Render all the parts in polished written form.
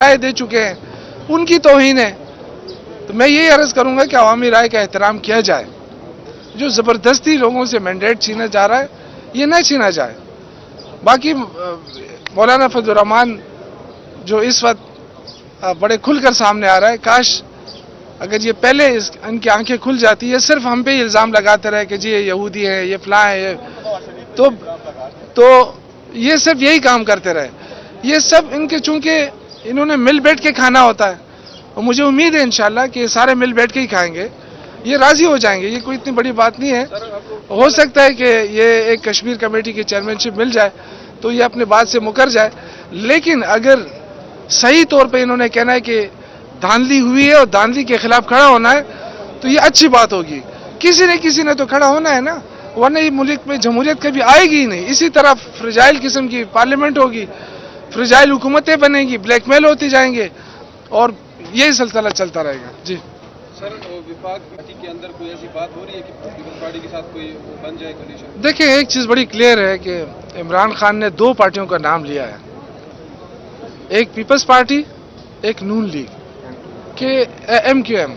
رائے دے چکے ہیں ان کی توہین ہے. تو میں یہی عرض کروں گا کہ عوامی رائے کا احترام کیا جائے. جو زبردستی لوگوں سے مینڈیٹ چھینا جا رہا ہے یہ نہ چھینا جائے. باقی مولانا فضل الرحمان جو اس وقت بڑے کھل کر سامنے آ رہا ہے، کاش اگر یہ پہلے ان کی آنکھیں کھل جاتی ہے. صرف ہم پہ ہی الزام لگاتے رہے کہ جی یہ یہودی ہے، یہ فلاں ہے، تو یہ صرف یہی کام کرتے رہے. یہ سب ان کے چونکہ انہوں نے مل بیٹھ کے کھانا ہوتا ہے، اور مجھے امید ہے انشاءاللہ کہ یہ سارے مل بیٹھ کے ہی کھائیں گے، یہ راضی ہو جائیں گے. یہ کوئی اتنی بڑی بات نہیں ہے. ہو سکتا ہے کہ یہ ایک کشمیر کمیٹی کی چیئرمین شپ مل جائے تو یہ اپنے بات سے مکر جائے. لیکن اگر صحیح طور پہ انہوں نے کہنا ہے کہ دھاندلی ہوئی ہے اور دھاندلی کے خلاف کھڑا ہونا ہے تو یہ اچھی بات ہوگی. کسی نے تو کھڑا ہونا ہے نا، ورنہ یہ ملک میں جمہوریت کبھی آئے گی ہی نہیں. اسی طرح فرجائل قسم کی پارلیمنٹ ہوگی، فرجائل حکومتیں بنیں گی، بلیک میل ہوتی جائیں گے اور یہی سلسلہ چلتا رہے گا. جی سر، وفاق پارٹی کے اندر کوئی ایسی بات ہو رہی ہے کہ پیپلز پارٹی کے ساتھ کوئی بن جائے کنڈیشن؟ دیکھیں، ایک چیز بڑی کلیئر ہے کہ عمران خان نے دو پارٹیوں کا نام لیا ہے، ایک پیپلز پارٹی، ایک نون لیگ کہ ایم کیو ایم،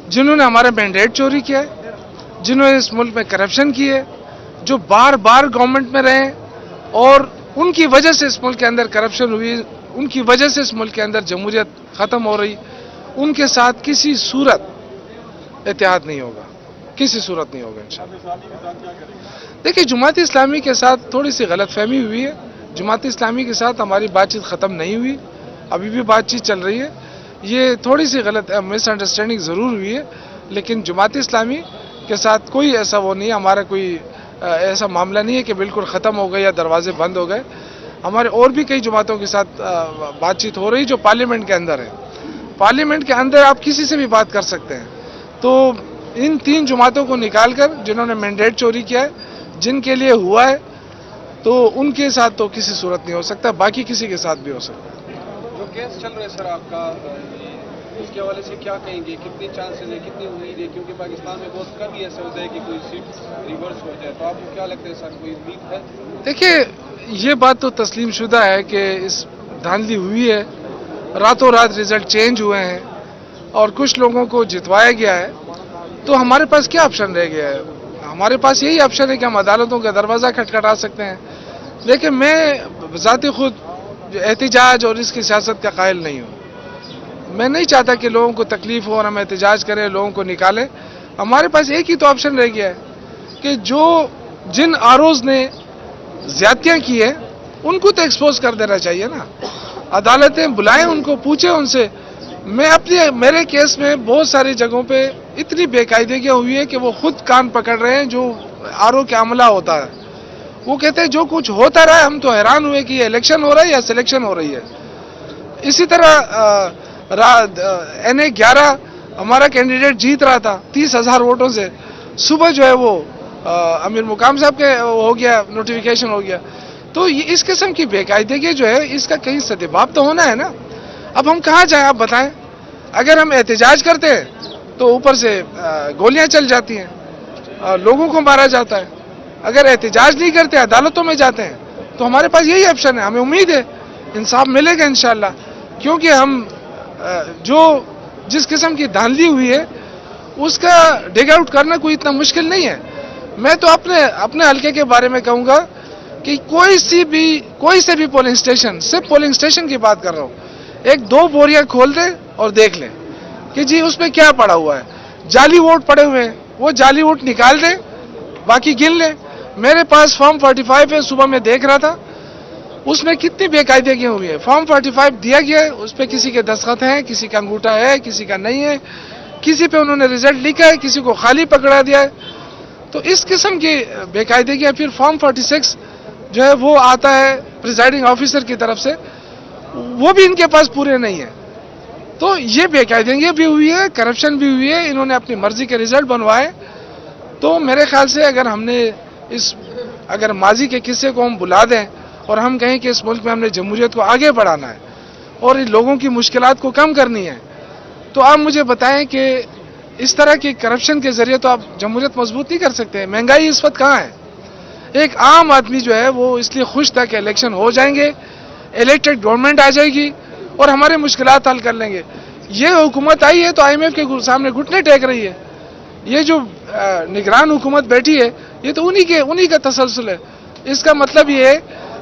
جنہوں نے ہمارا مینڈیٹ چوری کیا ہے، جنہوں نے اس ملک میں کرپشن کی ہے، جو بار بار گورنمنٹ میں رہے اور ان کی وجہ سے اس ملک کے اندر کرپشن ہوئی، ان کی وجہ سے اس ملک کے اندر جمہوریت ختم ہو رہی. ان کے ساتھ کسی صورت اتحاد نہیں ہوگا، کسی صورت نہیں ہوگا انشاءاللہ. دیکھیں، جماعت اسلامی کے ساتھ تھوڑی سی غلط فہمی ہوئی ہے. جماعت اسلامی کے ساتھ ہماری بات چیت ختم نہیں ہوئی، ابھی بھی بات چیت چل رہی ہے. یہ تھوڑی سی غلط مس انڈرسٹینڈنگ ضرور ہوئی ہے، لیکن جماعت اسلامی کے ساتھ کوئی ایسا وہ نہیں ہے، ہمارا کوئی ایسا معاملہ نہیں ہے کہ بالکل ختم ہو گئے یا دروازے بند ہو گئے. ہمارے اور بھی کئی جماعتوں کے ساتھ بات چیت ہو رہی جو پارلیمنٹ کے اندر ہے. پارلیمنٹ کے اندر آپ کسی سے بھی بات کر سکتے ہیں. تو ان تین جماعتوں کو نکال کر جنہوں نے مینڈیٹ چوری کیا ہے، جن کے لیے ہوا ہے، تو ان کے ساتھ تو کسی صورت نہیں ہو سکتا، باقی کسی کے ساتھ بھی ہو سکتا ہے. جو کیس چل رہا ہے سر آپ کا، اس کے حوالے سے کیا کہیں گے؟ کتنی چانسز ہے، کتنی امید ہے؟ کیونکہ پاکستان میں بہت کم ہی ایسا ہوتا ہے کہ کوئی سیٹ ریورس ہو جائے. تو آپ کو کیا لگتا ہے سر، کوئی امید ہے؟ دیکھیے، یہ بات تو تسلیم شدہ ہے کہ اس دھاندلی ہوئی ہے، راتوں رات رزلٹ چینج ہوئے ہیں اور کچھ لوگوں کو جتوایا گیا ہے. تو ہمارے پاس کیا آپشن رہ گیا ہے؟ ہمارے پاس یہی آپشن ہے کہ ہم عدالتوں کا دروازہ کھٹکھٹا سکتے ہیں. لیکن میں ذاتی خود احتجاج اور اس کی سیاست کا قائل نہیں ہوں. میں نہیں چاہتا کہ لوگوں کو تکلیف ہو اور ہم احتجاج کریں، لوگوں کو نکالیں. ہمارے پاس ایک ہی تو آپشن رہ گیا ہے کہ جن آروز نے زیادتیاں کی ہیں ان کو تو ایکسپوز کر دینا چاہیے نا. عدالتیں بلائیں ان کو، پوچھیں ان سے. میرے کیس میں بہت ساری جگہوں پہ اتنی بے قاعدگیاں ہوئی ہیں کہ وہ خود کان پکڑ رہے ہیں. جو آرو کا عملہ ہوتا ہے وہ کہتے ہیں جو کچھ ہوتا رہا ہے ہم تو حیران ہوئے کہ یہ الیکشن ہو رہا ہے یا سلیکشن ہو رہی ہے. اسی طرح NA-11 ہمارا کینڈیڈیٹ جیت رہا تھا 30,000 ووٹوں سے. صبح جو ہے وہ امیر مقام صاحب کے ہو گیا، نوٹیفیکیشن ہو گیا. تو اس قسم کی بے قاعدگی جو ہے اس کا کہیں سدباب تو ہونا ہے نا. اب ہم کہاں جائیں آپ بتائیں؟ اگر ہم احتجاج کرتے ہیں تو اوپر سے گولیاں چل جاتی ہیں، لوگوں کو مارا جاتا ہے. اگر احتجاج نہیں کرتے، عدالتوں میں جاتے ہیں، تو ہمارے پاس یہی آپشن ہے. ہمیں امید ہے انصاف ملے گا انشاءاللہ، کیونکہ ہم جس قسم کی دھاندلی ہوئی ہے اس کا ڈگ آؤٹ کرنا کوئی اتنا مشکل نہیں ہے. میں تو اپنے حلقے کے بارے میں کہوں گا کہ کوئی سے بھی پولنگ اسٹیشن، صرف پولنگ اسٹیشن کی بات کر رہا ہوں، ایک دو بوریاں کھول دیں اور دیکھ لیں کہ جی اس میں کیا پڑا ہوا ہے. جعلی ووٹ پڑے ہوئے ہیں، وہ جعلی ووٹ نکال دیں، باقی گن لیں. میرے پاس فارم 45 ہے، صبح میں دیکھ رہا تھا اس میں کتنی بے قاعدگیاں ہوئی ہیں. فارم 45 دیا گیا ہے، اس پہ کسی کے دستخط ہیں، کسی کا انگوٹھا ہے، کسی کا نہیں ہے، کسی پہ انہوں نے رزلٹ لکھا ہے، کسی کو خالی پکڑا دیا ہے. تو اس قسم کی بے قاعدگیاں. پھر فارم 46 جو ہے وہ آتا ہے پریزائڈنگ آفیسر کی طرف سے، وہ بھی ان کے پاس پورے نہیں ہیں. تو یہ بے قاعدگیاں بھی ہوئی ہے، کرپشن بھی ہوئی ہے، انہوں نے اپنی مرضی کے رزلٹ بنوائے. تو میرے خیال سے اگر ماضی کے قصے کو ہم بلا دیں اور ہم کہیں کہ اس ملک میں ہم نے جمہوریت کو آگے بڑھانا ہے اور ان لوگوں کی مشکلات کو کم کرنی ہے، تو آپ مجھے بتائیں کہ اس طرح کی کرپشن کے ذریعے تو آپ جمہوریت مضبوط نہیں کر سکتے. مہنگائی اس وقت کہاں ہے؟ ایک عام آدمی جو ہے وہ اس لیے خوش تھا کہ الیکشن ہو جائیں گے، الیکٹڈ گورنمنٹ آ جائے گی اور ہمارے مشکلات حل کر لیں گے. یہ حکومت آئی ہے تو IMF کے سامنے گھٹنے ٹیک رہی ہے. یہ جو نگران حکومت بیٹھی ہے یہ تو انہی کا تسلسل ہے. اس کا مطلب یہ ہے